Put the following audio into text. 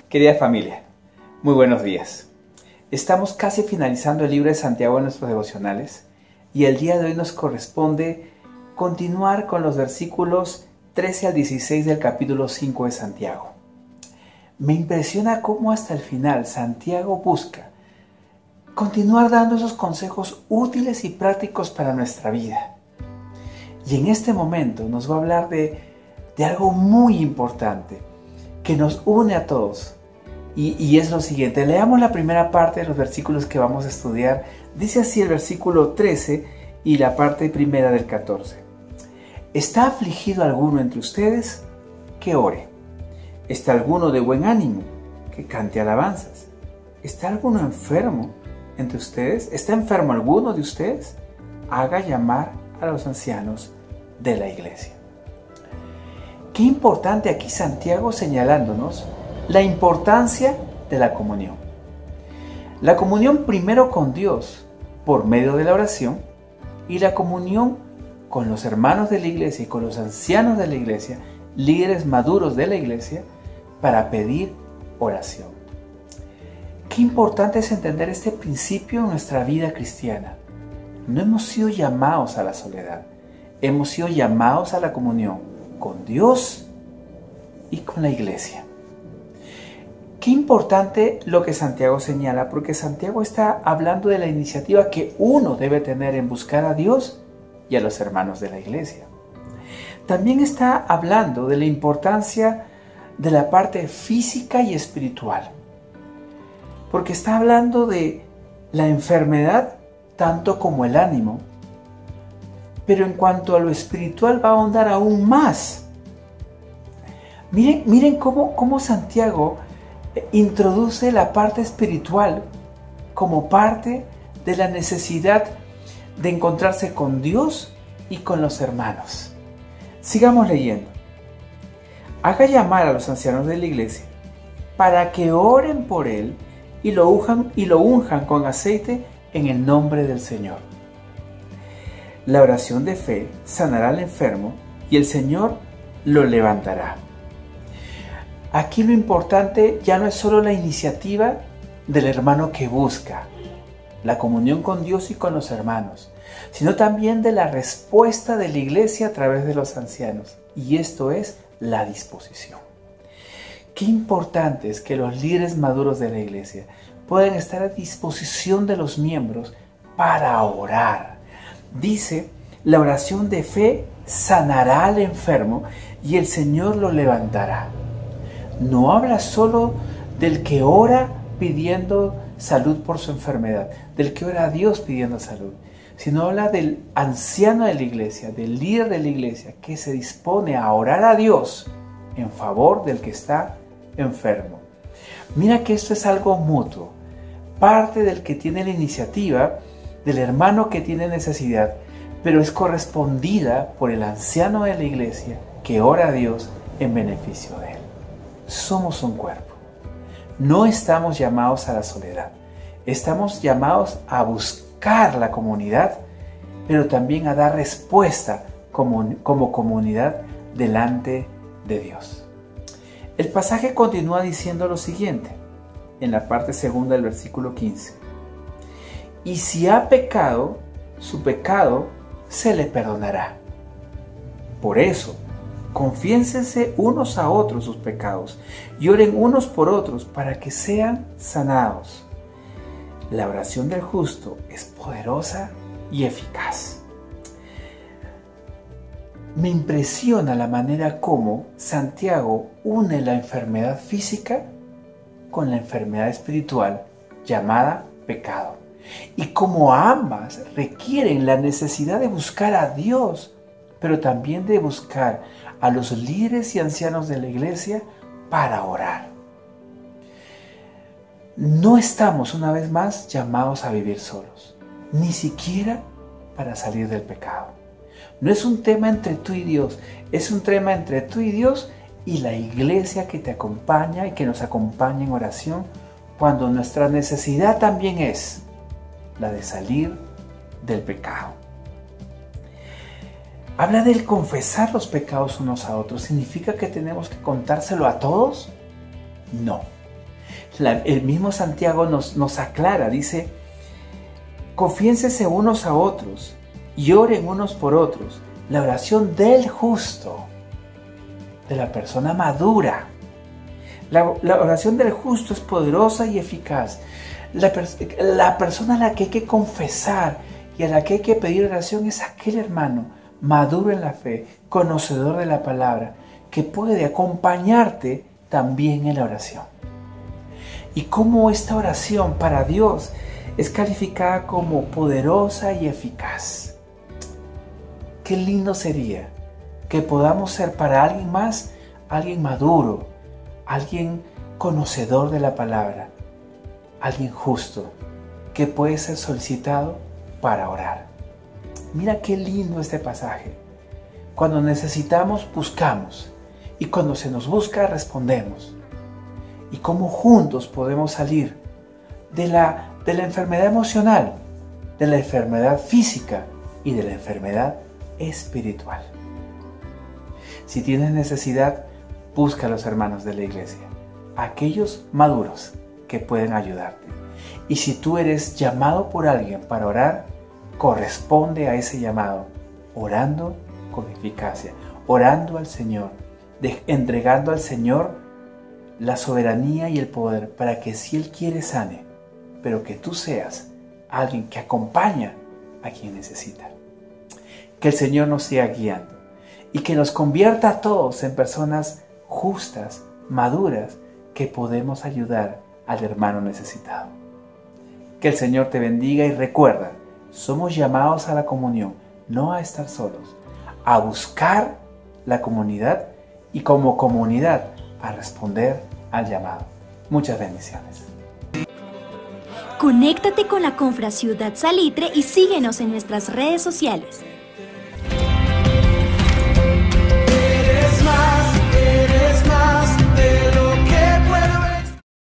Querida familia, muy buenos días. Estamos casi finalizando el libro de Santiago en nuestros devocionales y el día de hoy nos corresponde continuar con los versículos 13 al 16 del capítulo 5 de Santiago. Me impresiona cómo hasta el final Santiago busca continuar dando esos consejos útiles y prácticos para nuestra vida. Y en este momento nos va a hablar de algo muy importante que nos une a todos. Y es lo siguiente, leamos la primera parte de los versículos que vamos a estudiar. Dice así el versículo 13 y la parte primera del 14. ¿Está afligido alguno entre ustedes? Que ore. ¿Está alguno de buen ánimo? Que cante alabanzas. ¿Está alguno enfermo entre ustedes? ¿Está enfermo alguno de ustedes? Haga llamar a los ancianos de la iglesia. Qué importante aquí Santiago señalándonos la importancia de la comunión. La comunión primero con Dios por medio de la oración y la comunión con los hermanos de la iglesia y con los ancianos de la iglesia, líderes maduros de la iglesia, para pedir oración. Qué importante es entender este principio en nuestra vida cristiana. No hemos sido llamados a la soledad, hemos sido llamados a la comunión con Dios y con la iglesia. Qué importante lo que Santiago señala, porque Santiago está hablando de la iniciativa que uno debe tener en buscar a Dios y a los hermanos de la iglesia. También está hablando de la importancia de la parte física y espiritual, porque está hablando de la enfermedad tanto como el ánimo, pero en cuanto a lo espiritual va a ahondar aún más. Miren cómo Santiago introduce la parte espiritual como parte de la necesidad de encontrarse con Dios y con los hermanos. Sigamos leyendo. Haga llamar a los ancianos de la iglesia para que oren por él y lo unjan con aceite en el nombre del Señor. La oración de fe sanará al enfermo y el Señor lo levantará. Aquí lo importante ya no es solo la iniciativa del hermano que busca la comunión con Dios y con los hermanos, sino también de la respuesta de la iglesia a través de los ancianos. Y esto es la disposición. Qué importante es que los líderes maduros de la iglesia puedan estar a disposición de los miembros para orar. Dice, la oración de fe sanará al enfermo y el Señor lo levantará. No habla solo del que ora pidiendo salud por su enfermedad, del que ora a Dios pidiendo salud, sino habla del anciano de la iglesia, del líder de la iglesia, que se dispone a orar a Dios en favor del que está enfermo. Mira que esto es algo mutuo, parte del que tiene la iniciativa, del hermano que tiene necesidad, pero es correspondida por el anciano de la iglesia que ora a Dios en beneficio de él. Somos un cuerpo. No estamos llamados a la soledad. Estamos llamados a buscar la comunidad, pero también a dar respuesta como comunidad delante de Dios. El pasaje continúa diciendo lo siguiente, en la parte segunda del versículo 15. Y si ha pecado, su pecado se le perdonará. Por eso, confiénsense unos a otros sus pecados y oren unos por otros para que sean sanados. La oración del justo es poderosa y eficaz. Me impresiona la manera como Santiago une la enfermedad física con la enfermedad espiritual llamada pecado, y cómo ambas requieren la necesidad de buscar a Dios, pero también de buscar a los líderes y ancianos de la iglesia para orar. No estamos una vez más llamados a vivir solos, ni siquiera para salir del pecado. No es un tema entre tú y Dios, es un tema entre tú y Dios y la iglesia que te acompaña y que nos acompaña en oración, cuando nuestra necesidad también es la de salir del pecado. Habla del confesar los pecados unos a otros. ¿Significa que tenemos que contárselo a todos? No. El mismo Santiago nos aclara, dice, confiénsense unos a otros y oren unos por otros. La oración del justo, de la persona madura. La oración del justo es poderosa y eficaz. La persona a la que hay que confesar y a la que hay que pedir oración es aquel hermano maduro en la fe, conocedor de la palabra, que puede acompañarte también en la oración. Y cómo esta oración para Dios es calificada como poderosa y eficaz. Qué lindo sería que podamos ser para alguien más, alguien maduro, alguien conocedor de la palabra, alguien justo, que puede ser solicitado para orar. Mira qué lindo este pasaje. Cuando necesitamos, buscamos. Y cuando se nos busca, respondemos. Y cómo juntos podemos salir de la enfermedad emocional, de la enfermedad física y de la enfermedad espiritual. Si tienes necesidad, busca a los hermanos de la iglesia, aquellos maduros que pueden ayudarte. Y si tú eres llamado por alguien para orar, corresponde a ese llamado, orando con eficacia, orando al Señor, entregando al Señor la soberanía y el poder para que si Él quiere sane, pero que tú seas alguien que acompaña a quien necesita. Que el Señor nos siga guiando y que nos convierta a todos en personas justas, maduras, que podemos ayudar al hermano necesitado. Que el Señor te bendiga y recuerda, somos llamados a la comunión, no a estar solos, a buscar la comunidad y como comunidad a responder al llamado. Muchas bendiciones. Conéctate con la Confraciudad Salitre y síguenos en nuestras redes sociales.